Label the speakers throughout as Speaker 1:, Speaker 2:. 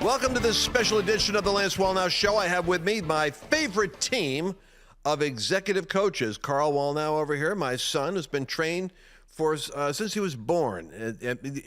Speaker 1: Welcome to this special edition of the Lance Wallnau Show. I have with me my favorite team of executive coaches. Carl Wallnau over here, my son, has been trained for since he was born.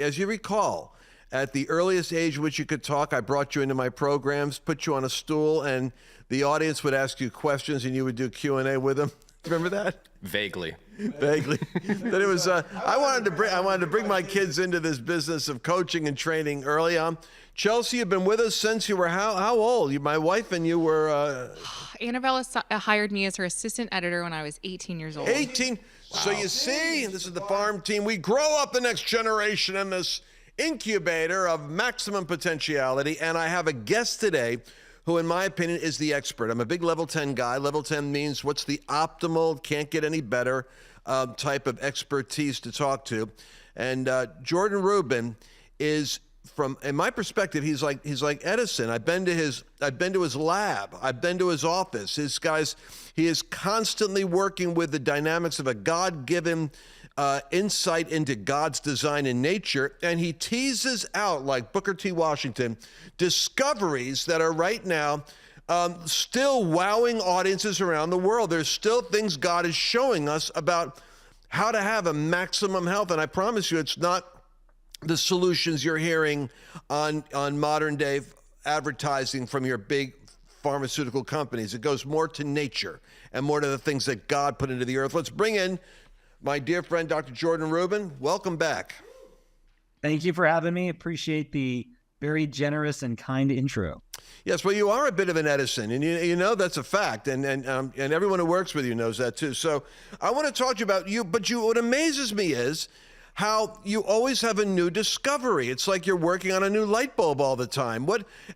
Speaker 1: As you recall, at the earliest age which you could talk, I brought you into my programs, put you on a stool, and the audience would ask you questions, and you would do Q&A with them. Remember that?
Speaker 2: Vaguely.
Speaker 1: That it was. I wanted to bring my kids into this business of coaching and training early on. Chelsea, you've been with us since you were how old? My wife and you were.
Speaker 3: Annabella hired me as her assistant editor when I was 18 years old. 18.
Speaker 1: Wow. So you see, this is the farm team. We grow up the next generation in this incubator of maximum potentiality. And I have a guest today who, in my opinion, is the expert. I'm a big level 10 guy. Level 10 means what's the optimal, can't get any better type of expertise to talk to. And Dr Rubin is, from, in my perspective, he's like Edison. I've been to his lab. I've been to his office. He is constantly working with the dynamics of a God-given insight into God's design in nature, and he teases out, like Booker T. Washington, discoveries that are right now still wowing audiences around the world. There's still things God is showing us about how to have a maximum health, and I promise you it's not the solutions you're hearing on modern day advertising from your big pharmaceutical companies. It goes more to nature and more to the things that God put into the earth. Let's bring in my dear friend, Dr. Dr Rubin. Welcome back.
Speaker 4: Thank you for having me. Appreciate the very generous and kind intro.
Speaker 1: Yes, well, you are a bit of an Edison, and you know that's a fact, and everyone who works with you knows that too. So I want to talk to you about you, but what amazes me is how you always have a new discovery. It's like you're working on a new light bulb all the time.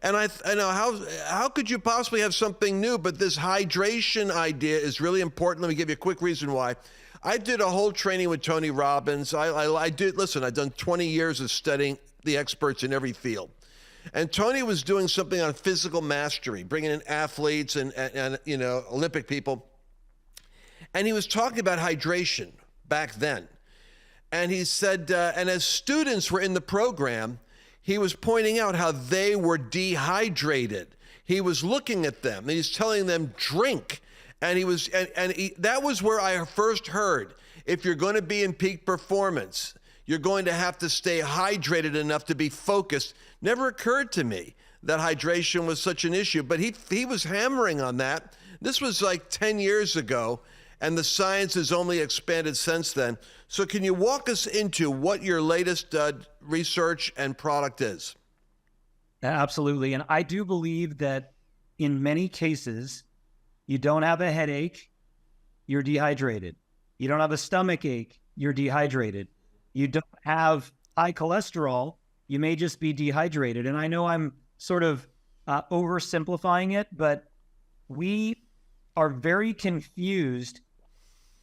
Speaker 1: I know how could you possibly have something new? But this hydration idea is really important. Let me give you a quick reason why. I did a whole training with Tony Robbins. Listen, I've done 20 years of studying the experts in every field. And Tony was doing something on physical mastery, bringing in athletes and Olympic people. And he was talking about hydration back then. And he said, and as students were in the program, he was pointing out how they were dehydrated. He was looking at them, and he's telling them, drink. And that was where I first heard, if you're going to be in peak performance, you're going to have to stay hydrated enough to be focused. Never occurred to me that hydration was such an issue, but he was hammering on that. This was like 10 years ago, and the science has only expanded since then. So can you walk us into what your latest research and product is?
Speaker 4: Absolutely. And I do believe that in many cases, you don't have a headache, you're dehydrated. You don't have a stomach ache, you're dehydrated. You don't have high cholesterol, you may just be dehydrated. And I know I'm sort of oversimplifying it, but we are very confused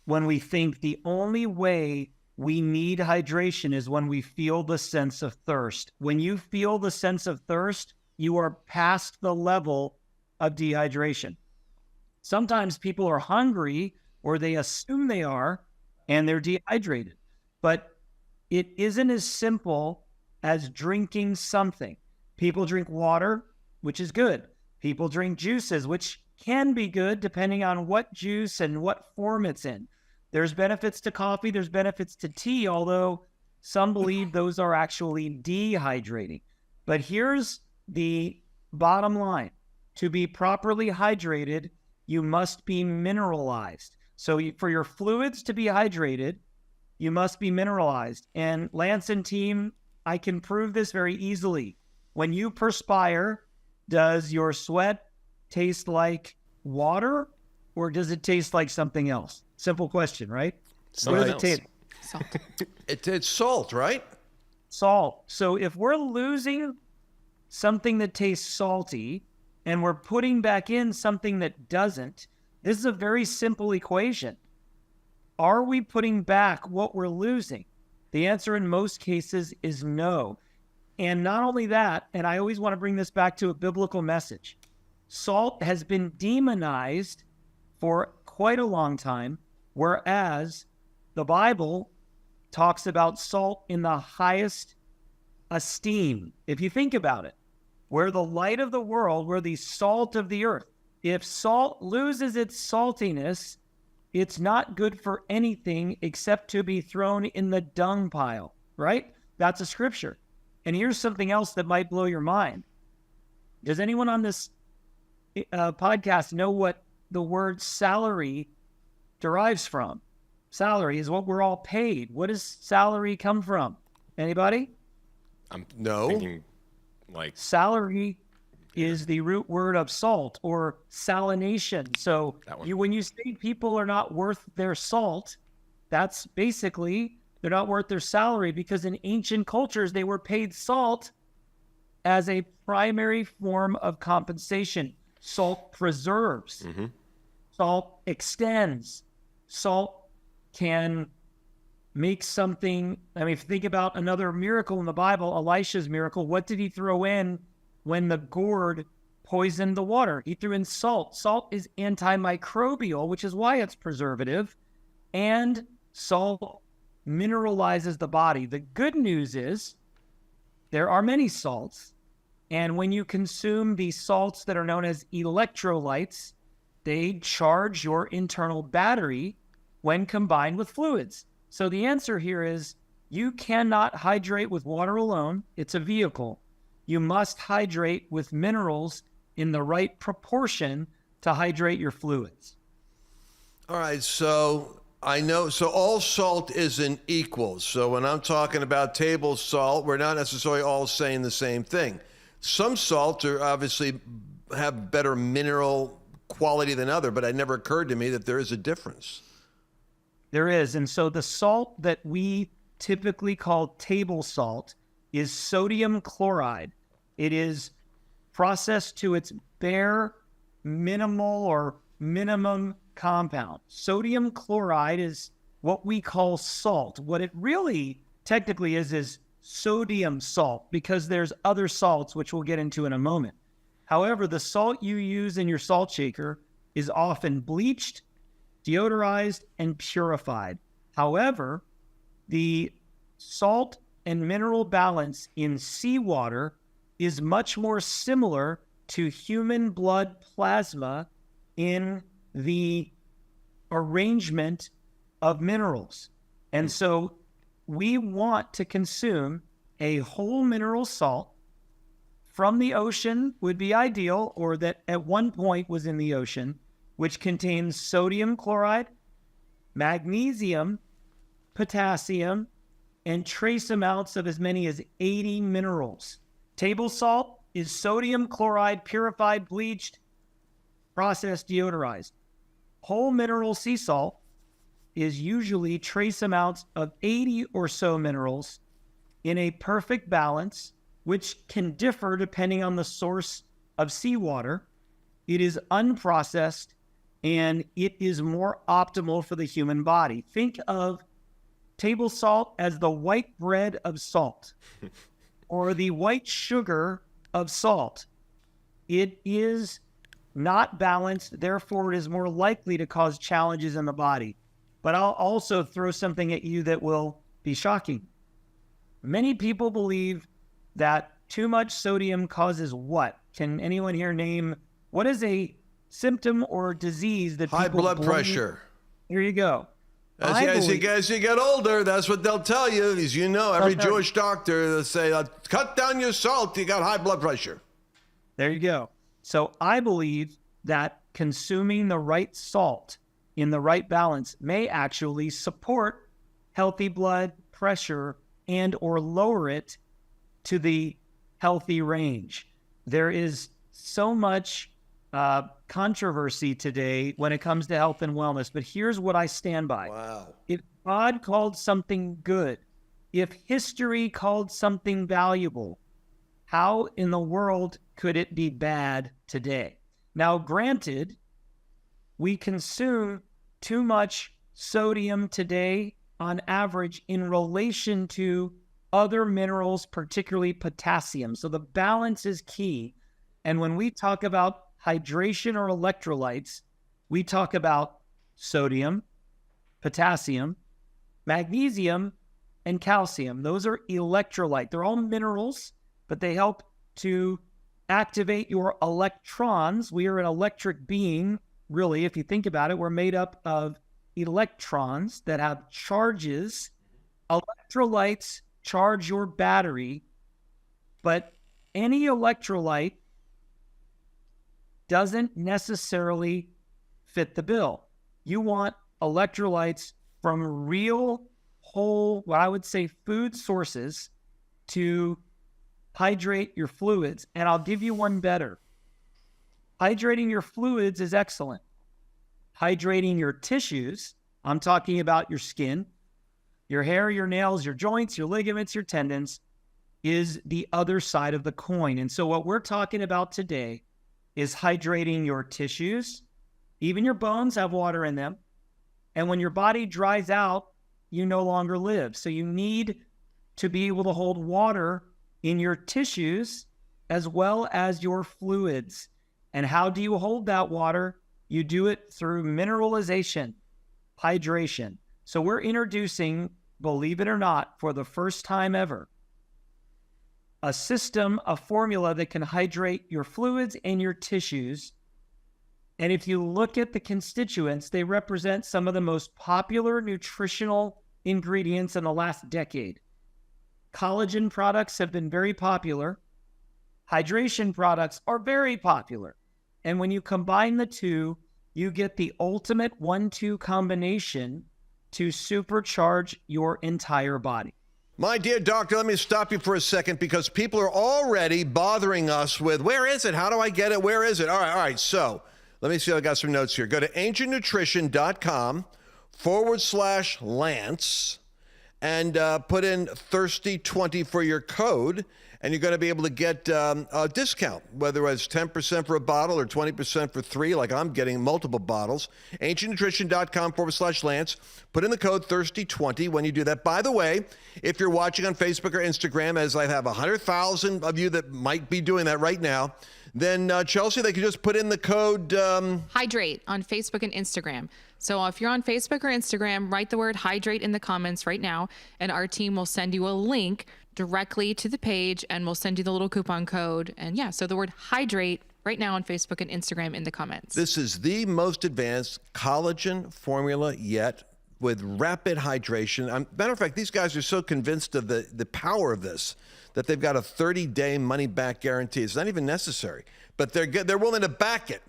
Speaker 4: when we think the only way we need hydration is when we feel the sense of thirst. When you feel the sense of thirst, you are past the level of dehydration. Sometimes people are hungry, or they assume they are, and they're dehydrated. But it isn't as simple as drinking something. People drink water, which is good. People drink juices, which can be good depending on what juice and what form it's in. There's benefits to coffee, there's benefits to tea, although some believe those are actually dehydrating. But here's the bottom line. To be properly hydrated, you must be mineralized. So for your fluids to be hydrated, you must be mineralized. And Lance and team, I can prove this very easily. When you perspire, does your sweat taste like water, or does it taste like something else? Simple question, right?
Speaker 2: Something
Speaker 4: what does it taste?
Speaker 3: Salt.
Speaker 1: It's salt, right?
Speaker 4: Salt. So if we're losing something that tastes salty and we're putting back in something that doesn't, this is a very simple equation. Are we putting back what we're losing? The answer in most cases is no. And not only that, and I always want to bring this back to a biblical message, salt has been demonized for quite a long time, whereas the Bible talks about salt in the highest esteem. If you think about it, We're the light of the world. We're the salt of the earth. If salt loses its saltiness, it's not good for anything except to be thrown in the dung pile, right? That's a scripture. And here's something else that might blow your mind. Does anyone on this podcast know what the word salary derives from? Salary is what we're all paid. What does salary come from? Anybody?
Speaker 2: I'm
Speaker 1: No.
Speaker 2: thinking like
Speaker 4: Salary is the root word of salt or salination. So when you say people are not worth their salt, that's basically they're not worth their salary, because in ancient cultures, they were paid salt as a primary form of compensation. Salt preserves.
Speaker 2: Mm-hmm.
Speaker 4: Salt extends. Salt can make something. I mean, if you think about another miracle in the Bible, Elisha's miracle, what did he throw in when the gourd poisoned the water? He threw in salt. Salt is antimicrobial, which is why it's preservative, and salt mineralizes the body. The good news is there are many salts, and when you consume the salts that are known as electrolytes, they charge your internal battery when combined with fluids. So the answer here is you cannot hydrate with water alone. It's a vehicle. You must hydrate with minerals in the right proportion to hydrate your fluids.
Speaker 1: All right, so I know, so all salt isn't equal. So when I'm talking about table salt, we're not necessarily all saying the same thing. Some salts are obviously have better mineral quality than other, but it never occurred to me that there is a difference.
Speaker 4: There is. And so the salt that we typically call table salt is sodium chloride. It is processed to its bare minimal or minimum compound. Sodium chloride is what we call salt. What it really technically is sodium salt, because there's other salts, which we'll get into in a moment. However, the salt you use in your salt shaker is often bleached, deodorized, and purified. However, the salt and mineral balance in seawater is much more similar to human blood plasma in the arrangement of minerals. And so we want to consume a whole mineral salt from the ocean would be ideal, or that at one point was in the ocean, which contains sodium chloride, magnesium, potassium, and trace amounts of as many as 80 minerals. Table salt is sodium chloride, purified, bleached, processed, deodorized. Whole mineral sea salt is usually trace amounts of 80 or so minerals in a perfect balance, which can differ depending on the source of seawater. It is unprocessed, and it is more optimal for the human body. Think of table salt as the white bread of salt or the white sugar of salt. It is not balanced, therefore it is more likely to cause challenges in the body. But I'll also throw something at you that will be shocking. Many people believe that too much sodium causes what? Can anyone here name what is a symptom or disease that
Speaker 1: High
Speaker 4: people
Speaker 1: blood
Speaker 4: believe?
Speaker 1: pressure.
Speaker 4: Here you go.
Speaker 1: As you get older, that's what they'll tell you. As you know, every Jewish doctor, they'll say, cut down your salt, you got high blood pressure.
Speaker 4: There you go. So I believe that consuming the right salt in the right balance may actually support healthy blood pressure and or lower it to the healthy range. There is so much controversy today when it comes to health and wellness, but here's what I stand by.
Speaker 1: Wow.
Speaker 4: If God called something good, if history called something valuable, how in the world could it be bad today? Now, granted, we consume too much sodium today on average in relation to other minerals, particularly potassium. So the balance is key. And when we talk about hydration or electrolytes, we talk about sodium, potassium, magnesium, and calcium. Those are electrolyte. They're all minerals, but they help to activate your electrons. We are an electric being, really. If you think about it, we're made up of electrons that have charges. Electrolytes charge your battery, but any electrolyte doesn't necessarily fit the bill. You want electrolytes from real, whole, what I would say, food sources to hydrate your fluids. And I'll give you one better. Hydrating your fluids is excellent. Hydrating your tissues, I'm talking about your skin, your hair, your nails, your joints, your ligaments, your tendons, is the other side of the coin. And so what we're talking about today is hydrating your tissues. Even your bones have water in them. And when your body dries out, you no longer live. So you need to be able to hold water in your tissues as well as your fluids. And how do you hold that water? You do it through mineralization, hydration. So we're introducing, believe it or not, for the first time ever, a system, a formula that can hydrate your fluids and your tissues. And if you look at the constituents, they represent some of the most popular nutritional ingredients in the last decade. Collagen products have been very popular. Hydration products are very popular. And when you combine the two, you get the ultimate 1-2 combination to supercharge your entire body.
Speaker 1: My dear doctor, let me stop you for a second because people are already bothering us with, where is it? How do I get it? Where is it? All right. So let me see. I got some notes here. Go to ancientnutrition.com/Lance and put in Thirsty20 for your code, and you're going to be able to get a discount, whether it's 10% for a bottle or 20% for 3, like I'm getting multiple bottles. ancientnutrition.com/Lance. Put in the code Thirsty20 when you do that. By the way, if you're watching on Facebook or Instagram, as I have 100,000 of you that might be doing that right now, then Chelsea, they could just put in the code
Speaker 3: Hydrate on Facebook and Instagram. So if you're on Facebook or Instagram, write the word hydrate in the comments right now, and our team will send you a link directly to the page, and we'll send you the little coupon code. And yeah, so the word hydrate right now on Facebook and Instagram in the comments.
Speaker 1: This is the most advanced collagen formula yet, with rapid hydration. Matter of fact, these guys are so convinced of the power of this that they've got a 30-day money-back guarantee. It's not even necessary, but they're willing to back it.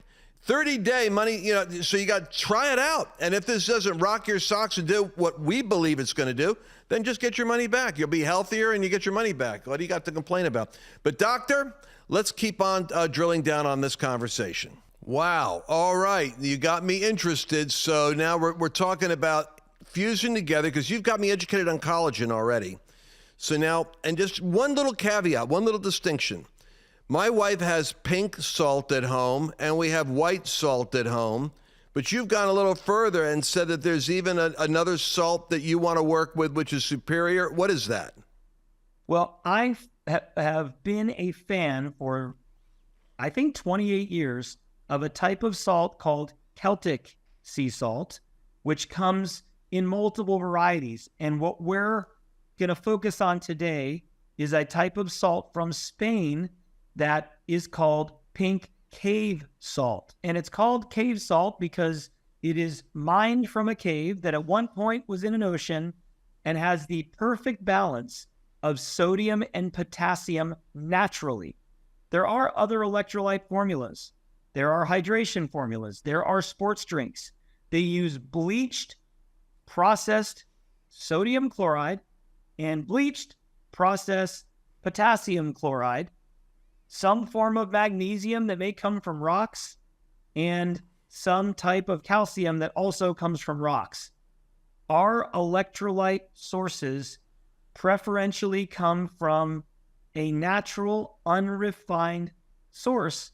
Speaker 1: 30-day money, so you got to try it out. And if this doesn't rock your socks and do what we believe it's going to do, then just get your money back. You'll be healthier and you get your money back. What do you got to complain about? But doctor, let's keep on drilling down on this conversation. Wow. All right. You got me interested. So now we're talking about fusing together, because you've got me educated on collagen already. So now, and just one little caveat, one little distinction. My wife has pink salt at home, and we have white salt at home. But you've gone a little further and said that there's even another salt that you want to work with, which is superior. What is that?
Speaker 4: Well, I have been a fan for, I think, 28 years of a type of salt called Celtic sea salt, which comes in multiple varieties. And what we're going to focus on today is a type of salt from Spain that is called pink cave salt. And it's called cave salt because it is mined from a cave that at one point was in an ocean and has the perfect balance of sodium and potassium naturally. There are other electrolyte formulas. There are hydration formulas. There are sports drinks. They use bleached, processed sodium chloride and bleached, processed potassium chloride, some form of magnesium that may come from rocks, and some type of calcium that also comes from rocks. Our electrolyte sources preferentially come from a natural, unrefined source,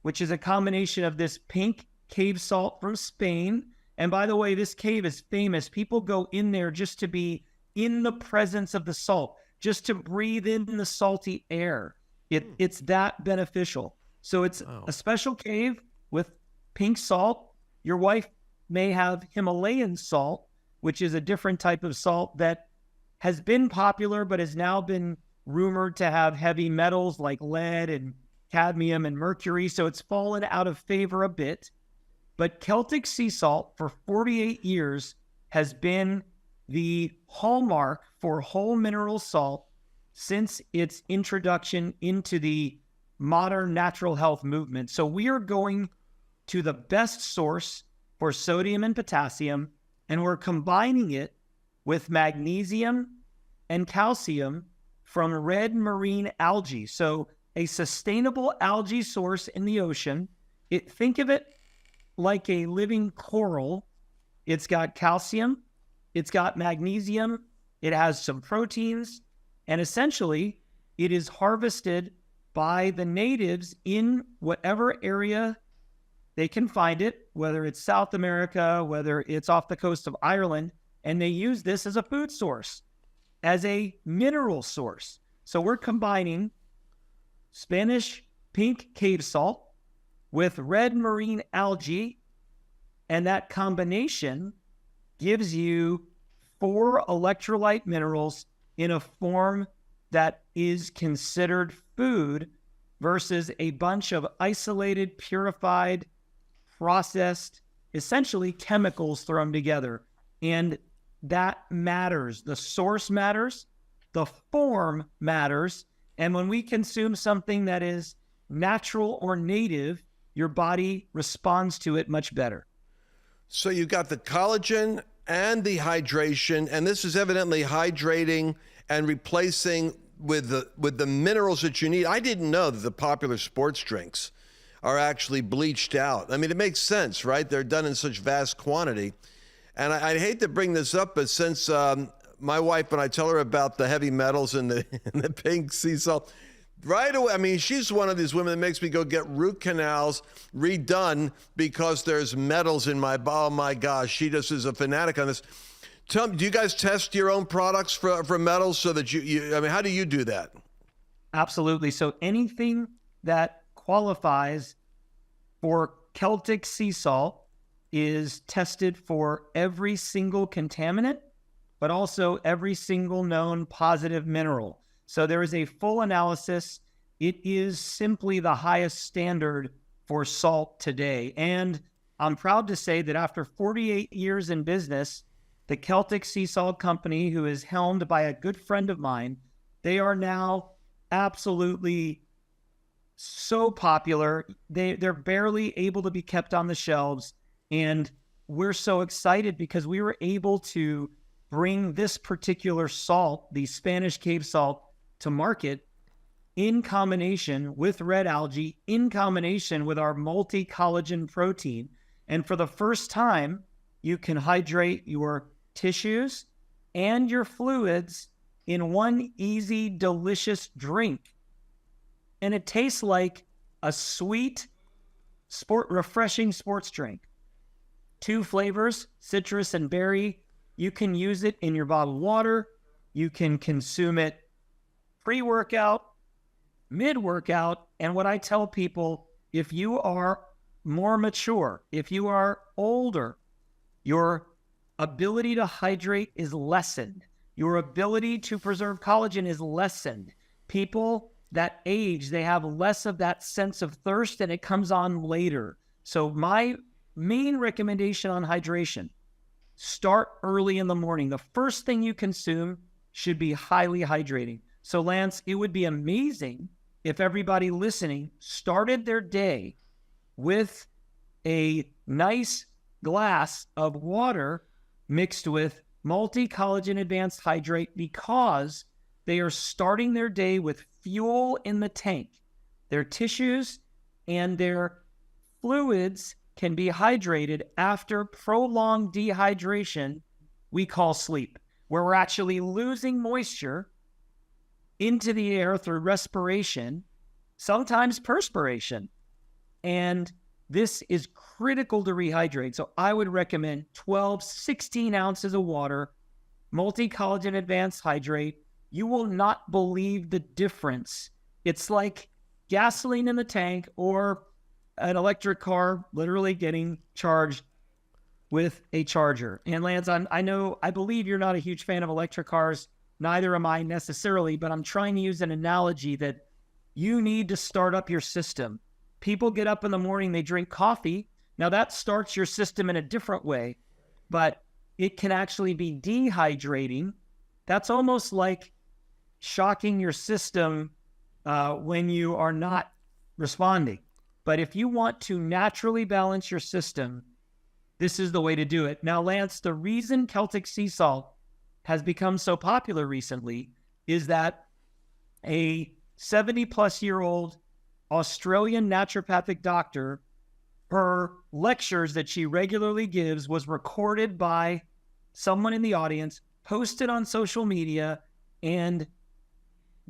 Speaker 4: which is a combination of this pink cave salt from Spain. And by the way, this cave is famous. People go in there just to be in the presence of the salt, just to breathe in the salty air. It's that beneficial. So it's a special cave with pink salt. Your wife may have Himalayan salt, which is a different type of salt that has been popular, but has now been rumored to have heavy metals like lead and cadmium and mercury, so it's fallen out of favor a bit. But Celtic sea salt for 48 years has been the hallmark for whole mineral salt since its introduction into the modern natural health movement. So we are going to the best source for sodium and potassium, and we're combining it with magnesium and calcium from red marine algae. So a sustainable algae source in the ocean. Think of it like a living coral. It's got calcium, it's got magnesium, it has some proteins, and essentially it is harvested by the natives in whatever area they can find it, whether it's South America, whether it's off the coast of Ireland, and they use this as a food source, as a mineral source. So we're combining Spanish pink cave salt with red marine algae, and that combination gives you 4 electrolyte minerals in a form that is considered food versus a bunch of isolated, purified, processed, essentially chemicals thrown together. And that matters. The source matters, the form matters, and when we consume something that is natural or native, your body responds to it much better.
Speaker 1: So you've got the collagen and the hydration, and this is evidently hydrating and replacing with the minerals that you need. I didn't know that the popular sports drinks are actually bleached out. I mean, it makes sense, right? They're done in such vast quantity. And I'd hate to bring this up, but since my wife, when I tell her about the heavy metals in the pink sea salt, right away, I mean, she's one of these women that makes me go get root canals redone because there's metals in my, oh my gosh, she just is a fanatic on this. Tell me, do you guys test your own products for metals so that I mean, how do you do that?
Speaker 4: Absolutely. So anything that qualifies for Celtic sea salt is tested for every single contaminant, but also every single known positive mineral. So there is a full analysis. It is simply the highest standard for salt today. And I'm proud to say that after 48 years in business, the Celtic Sea Salt Company, who is helmed by a good friend of mine, they are now absolutely so popular. They're barely able to be kept on the shelves. And we're so excited because we were able to bring this particular salt, the Spanish cave salt, to market in combination with red algae, in combination with our multi-collagen protein. And for the first time, you can hydrate your tissues and your fluids in one easy, delicious drink. And it tastes like a sweet, refreshing sports drink. 2 flavors, citrus and berry. You can use it in your bottled water. You can consume it pre-workout, mid-workout. And what I tell people, if you are more mature, if you are older, your ability to hydrate is lessened. Your ability to preserve collagen is lessened. People that age, they have less of that sense of thirst and it comes on later. So my main recommendation on hydration, start early in the morning. The first thing you consume should be highly hydrating. So Lance, it would be amazing if everybody listening started their day with a nice glass of water mixed with multi-collagen advanced hydrate, because they are starting their day with fuel in the tank. Their tissues and their fluids can be hydrated after prolonged dehydration we call sleep, where we're actually losing moisture into the air through respiration, sometimes perspiration. And this is critical to rehydrate. So I would recommend 12, 16 ounces of water, multi-collagen advanced hydrate. You will not believe the difference. It's like gasoline in the tank or an electric car literally getting charged with a charger. And Lance, I believe you're not a huge fan of electric cars. Neither am I necessarily, but I'm trying to use an analogy that You need to start up your system. People get up in the morning, they drink coffee. Now that starts your system in a different way, but it can actually be dehydrating. That's almost like shocking your system when you are not responding. But if you want to naturally balance your system, this is the way to do it. Now, Lance, the reason Celtic sea salt has become so popular recently is that a 70-plus-year-old Australian naturopathic doctor, her lectures that she regularly gives was recorded by someone in the audience, posted on social media, and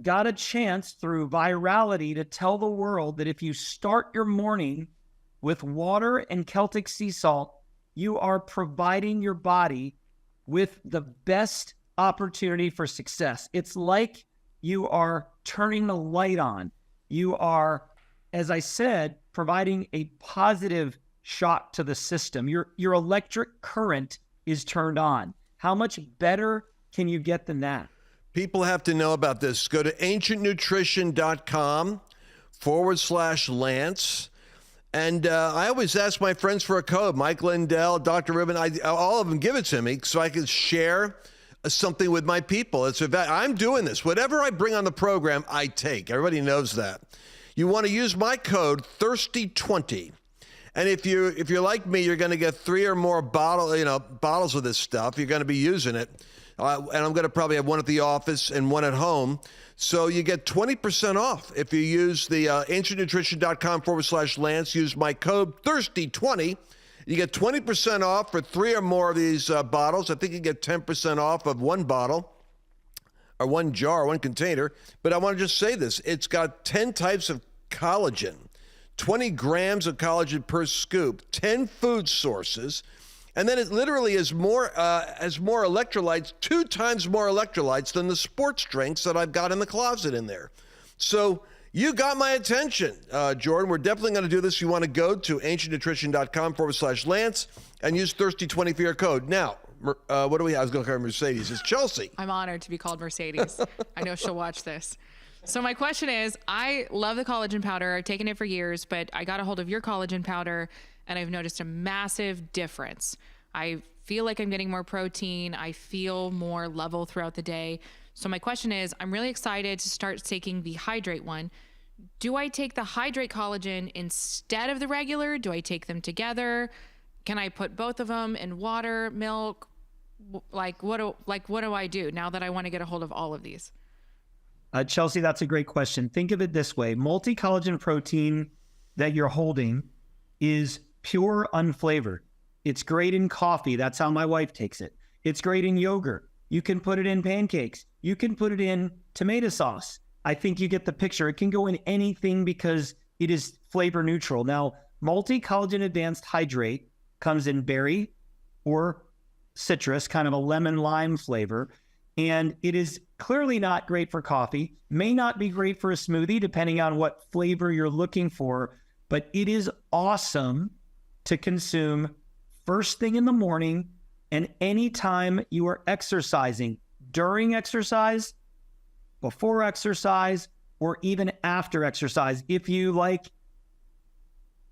Speaker 4: got a chance through virality to tell the world that if you start your morning with water and Celtic sea salt, you are providing your body with the best opportunity for success. It's like you are turning the light on. You are, as I said, providing a positive shock to the system. Your electric current is turned on. How much better can you get than that?
Speaker 1: People have to know about this. Go to ancientnutrition.com/Lance. And I always ask my friends for a code. Mike Lindell, Dr. Rubin, all of them give it to me so I can share something with my people. I'm doing this. Whatever I bring on the program, I take. Everybody knows that. You want to use my code, Thirsty20. And if you're like me, you're going to get 3 or more bottles of this stuff. You're going to be using it. And I'm going to probably have one at the office and one at home. So you get 20% off if you use the ancientnutrition.com/Lance. Use my code Thirsty20. You get 20% off for 3 or more of these bottles. I think you get 10% off of one bottle or one jar, one container. But I want to just say this. It's got 10 types of collagen, 20 grams of collagen per scoop, 10 food sources. And then it literally has more electrolytes, 2 times more electrolytes than the sports drinks that I've got in the closet in there. So you got my attention, Jordan. We're definitely going to do this. You want to go to ancientnutrition.com/Lance and use Thirsty20 for your code. Now, what do we have? I was going to call her Mercedes. It's Chelsea.
Speaker 3: I'm honored to be called Mercedes. I know she'll watch this. So my question is, I love the collagen powder. I've taken it for years, but I got a hold of your collagen powder and I've noticed a massive difference. I feel like I'm getting more protein. I feel more level throughout the day. So my question is, I'm really excited to start taking the Hydrate one. Do I take the Hydrate collagen instead of the regular? Do I take them together? Can I put both of them in water, milk? What do I do now that I want to get a hold of all of these?
Speaker 4: Chelsea, that's a great question. Think of it this way. Multi-collagen protein that you're holding is pure unflavored. It's great in coffee. That's how my wife takes it. It's great in yogurt. You can put it in pancakes. You can put it in tomato sauce. I think you get the picture. It can go in anything because it is flavor neutral. Now, multi-collagen advanced hydrate comes in berry or citrus, kind of a lemon lime flavor. And it is clearly not great for coffee, may not be great for a smoothie, depending on what flavor you're looking for, but it is awesome to consume first thing in the morning and anytime you are exercising, during exercise, before exercise, or even after exercise. If you like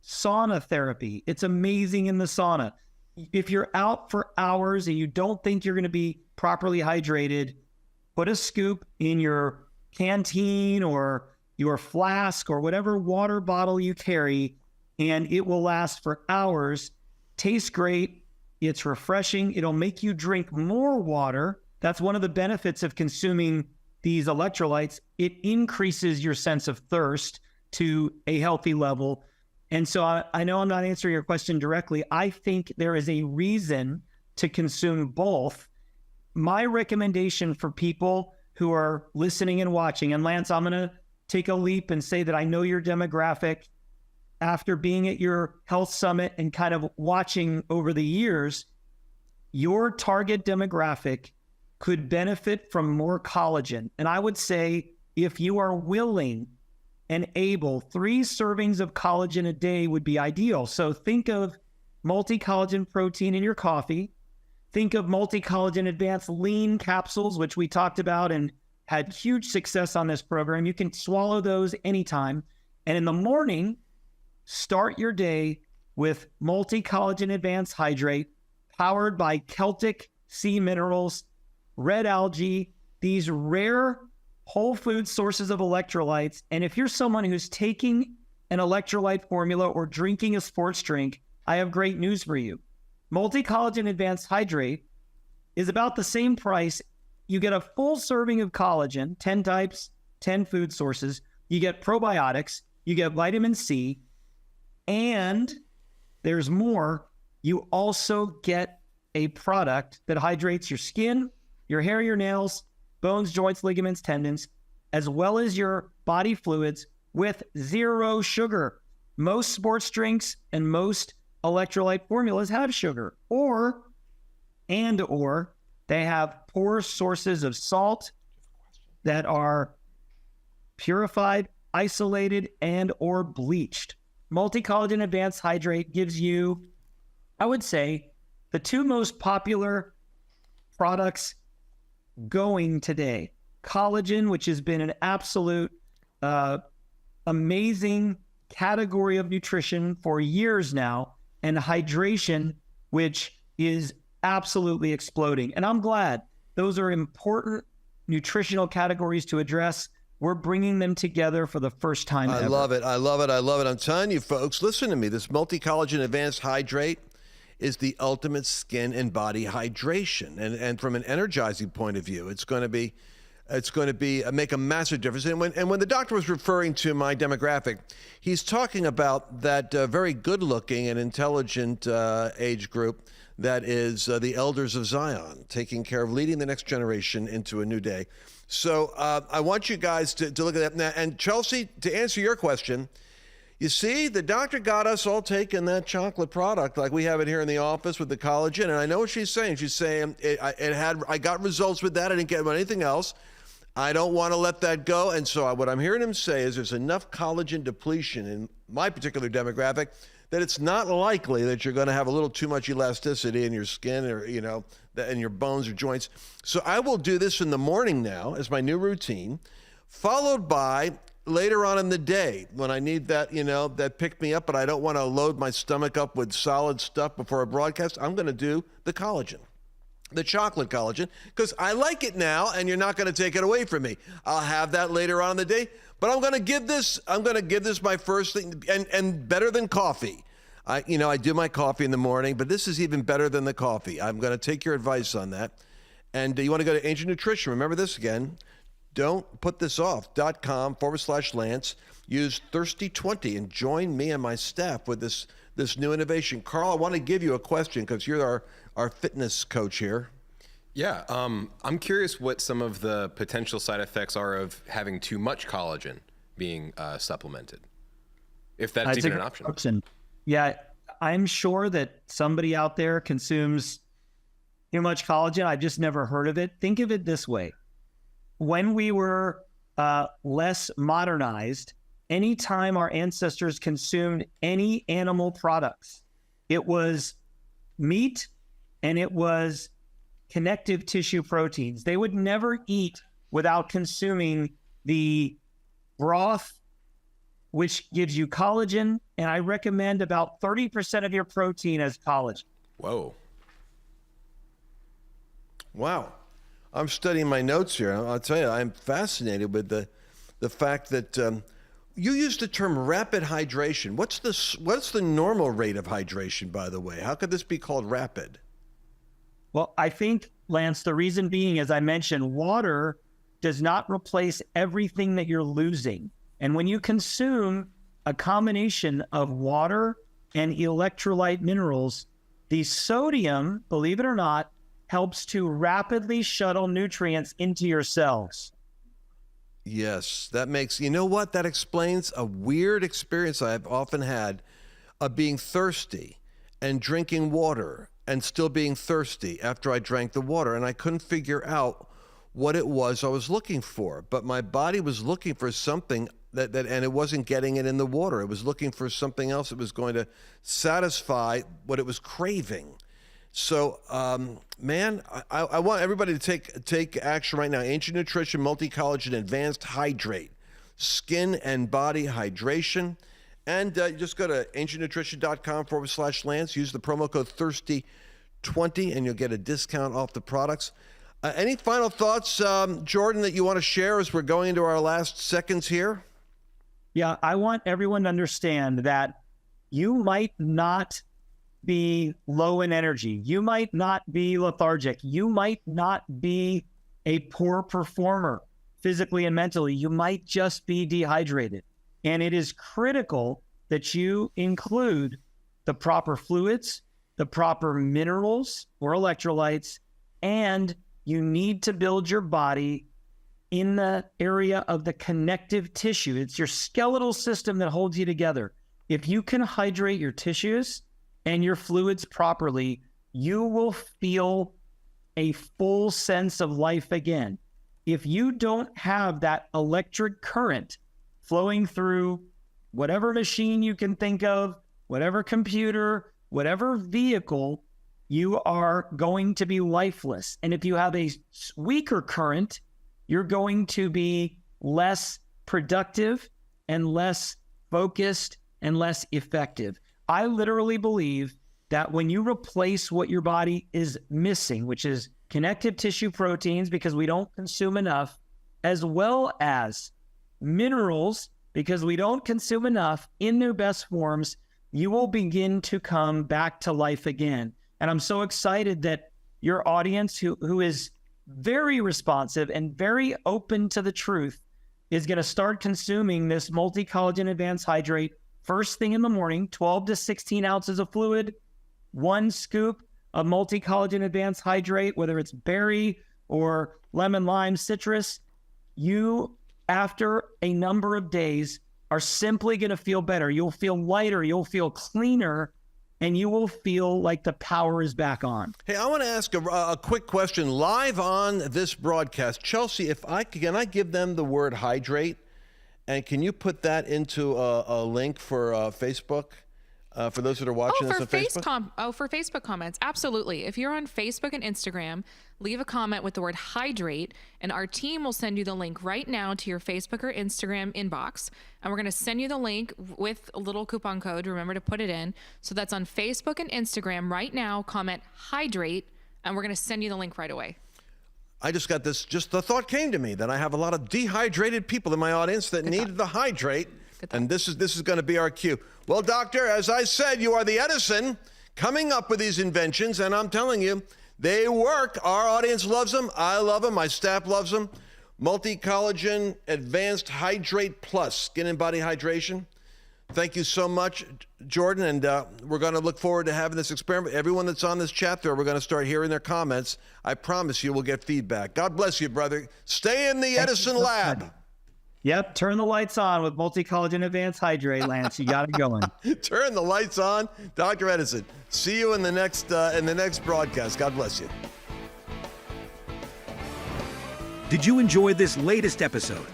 Speaker 4: sauna therapy, it's amazing in the sauna. If you're out for hours and you don't think you're going to be properly hydrated, put a scoop in your canteen or your flask or whatever water bottle you carry, and it will last for hours. Tastes great. It's refreshing. It'll make you drink more water. That's one of the benefits of consuming these electrolytes. It increases your sense of thirst to a healthy level. And so I know I'm not answering your question directly. I think there is a reason to consume both. My recommendation for people who are listening and watching, and Lance, I'm going to take a leap and say that I know your demographic. After being at your health summit and kind of watching over the years, your target demographic could benefit from more collagen. And I would say if you are willing and able, 3 servings of collagen a day would be ideal. So think of multi-collagen protein in your coffee. Think of multi-collagen advanced lean capsules, which we talked about in had huge success on this program. You can swallow those anytime. And in the morning, start your day with multi-collagen advanced hydrate powered by Celtic sea minerals, red algae, these rare whole food sources of electrolytes. And if you're someone who's taking an electrolyte formula or drinking a sports drink, I have great news for you. Multi-collagen advanced hydrate is about the same price. You get a full serving of collagen, 10 types, 10 food sources. You get probiotics, you get vitamin C, and there's more. You also get a product that hydrates your skin, your hair, your nails, bones, joints, ligaments, tendons, as well as your body fluids with 0 sugar. Most sports drinks and most electrolyte formulas have sugar, or they have poor sources of salt that are purified, isolated, and or bleached. Multi-collagen advanced hydrate gives you, I would say, the 2 most popular products going today. Collagen, which has been an absolute amazing category of nutrition for years now, and hydration, which is absolutely exploding. And I'm glad those are important nutritional categories to address. We're bringing them together for the first time ever.
Speaker 1: I love it. I love it. I love it. I'm telling you, folks, listen to me. This multi-collagen advanced hydrate is the ultimate skin and body hydration. And from an energizing point of view, it's going to be make a massive difference. And when the doctor was referring to my demographic, he's talking about that very good-looking and intelligent age group that is the elders of Zion, taking care of leading the next generation into a new day. So I want you guys to look at that now. And Chelsea, to answer your question, you see, the doctor got us all taking that chocolate product like we have it here in the office with the collagen. And I know what she's saying. She's saying I got results with that. I didn't get anything else. I don't want to let that go. And so what I'm hearing him say is there's enough collagen depletion in my particular demographic that it's not likely that you're going to have a little too much elasticity in your skin or, in your bones or joints. So I will do this in the morning now as my new routine, followed by later on in the day when I need that, that pick me up, but I don't want to load my stomach up with solid stuff before a broadcast. I'm going to do the collagen. The chocolate collagen, because I like it now, and you're not going to take it away from me. I'll have that later on in the day, but I'm going to give this my first thing, and better than coffee. I do my coffee in the morning, but this is even better than the coffee. I'm going to take your advice on that. And you want to go to Ancient Nutrition. Remember this again. Don't put this off.com/Lance. Use Thirsty20 and join me and my staff with this new innovation. Carl, I want to give you a question because you're our fitness coach here.
Speaker 2: Yeah, I'm curious what some of the potential side effects are of having too much collagen being supplemented, if that's even an option.
Speaker 4: Yeah, I'm sure that somebody out there consumes too much collagen. I've just never heard of it. Think of it this way. When we were less modernized, anytime our ancestors consumed any animal products, it was meat and it was connective tissue proteins. They would never eat without consuming the broth, which gives you collagen. And I recommend about 30% of your protein as collagen.
Speaker 2: Whoa.
Speaker 1: Wow. I'm studying my notes here. I'll tell you, I'm fascinated with the fact that you used the term rapid hydration. What's the normal rate of hydration, by the way? How could this be called rapid?
Speaker 4: Well, I think, Lance, the reason being, as I mentioned, water does not replace everything that you're losing. And when you consume a combination of water and electrolyte minerals, the sodium, believe it or not, helps to rapidly shuttle nutrients into your cells.
Speaker 1: Yes, that makes, you know what? That explains a weird experience I've often had of being thirsty and drinking water and still being thirsty after I drank the water. And I couldn't figure out what it was I was looking for. But my body was looking for something that and it wasn't getting it in the water. It was looking for something else that was going to satisfy what it was craving. So, man, I want everybody to take action right now. Ancient Nutrition Multi-Collagen Advanced Hydrate, skin and body hydration. And just go to ancientnutrition.com/Lance. Use the promo code THIRSTY20 and you'll get a discount off the products. Any final thoughts, Jordan, that you want to share as we're going into our last seconds here?
Speaker 4: Yeah, I want everyone to understand that you might not be low in energy. You might not be lethargic. You might not be a poor performer physically and mentally. You might just be dehydrated. And it is critical that you include the proper fluids, the proper minerals or electrolytes, and you need to build your body in the area of the connective tissue. It's your skeletal system that holds you together. If you can hydrate your tissues and your fluids properly, you will feel a full sense of life again. If you don't have that electric current flowing through whatever machine you can think of, whatever computer, whatever vehicle, you are going to be lifeless. And if you have a weaker current, you're going to be less productive and less focused and less effective. I literally believe that when you replace what your body is missing, which is connective tissue proteins because we don't consume enough, as well as minerals because we don't consume enough in their best forms, you will begin to come back to life again. And I'm so excited that your audience, who is very responsive and very open to the truth, is going to start consuming this multi-collagen advanced hydrate first thing in the morning, 12 to 16 ounces of fluid, 1 scoop of multi-collagen advanced hydrate, whether it's berry or lemon, lime, citrus. You, after a number of days, are simply going to feel better. You'll feel lighter, you'll feel cleaner, and you will feel like the power is back on.
Speaker 1: Hey, I want to ask a quick question live on this broadcast. Chelsea, can I give them the word hydrate? And can you put that into a link for Facebook? For those that are watching us on Facebook?
Speaker 3: For Facebook comments, absolutely. If you're on Facebook and Instagram, leave a comment with the word hydrate, and our team will send you the link right now to your Facebook or Instagram inbox. And we're going to send you the link with a little coupon code. Remember to put it in. So that's on Facebook and Instagram right now. Comment hydrate, and we're going to send you the link right away.
Speaker 1: I just got this, the thought came to me that I have a lot of dehydrated people in my audience that need the hydrate. And this is going to be our cue. Well, doctor, as I said, you are the Edison coming up with these inventions, and I'm telling you, they work. Our audience loves them. I love them. My staff loves them. Multi-Collagen Advanced Hydrate Plus, skin and body hydration. Thank you so much, Jordan, and we're going to look forward to having this experiment. Everyone that's on this chat there, we're going to start hearing their comments. I promise you we'll get feedback. God bless you, brother. Stay in the Edison lab.
Speaker 4: Yep, turn the lights on with multi-collagen advanced hydrate, Lance. You got it going.
Speaker 1: Turn the lights on, Dr. Edison. See you in the next broadcast. God bless you.
Speaker 5: Did you enjoy this latest episode?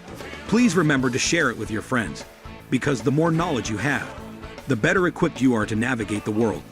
Speaker 5: Please remember to share it with your friends, because the more knowledge you have, the better equipped you are to navigate the world.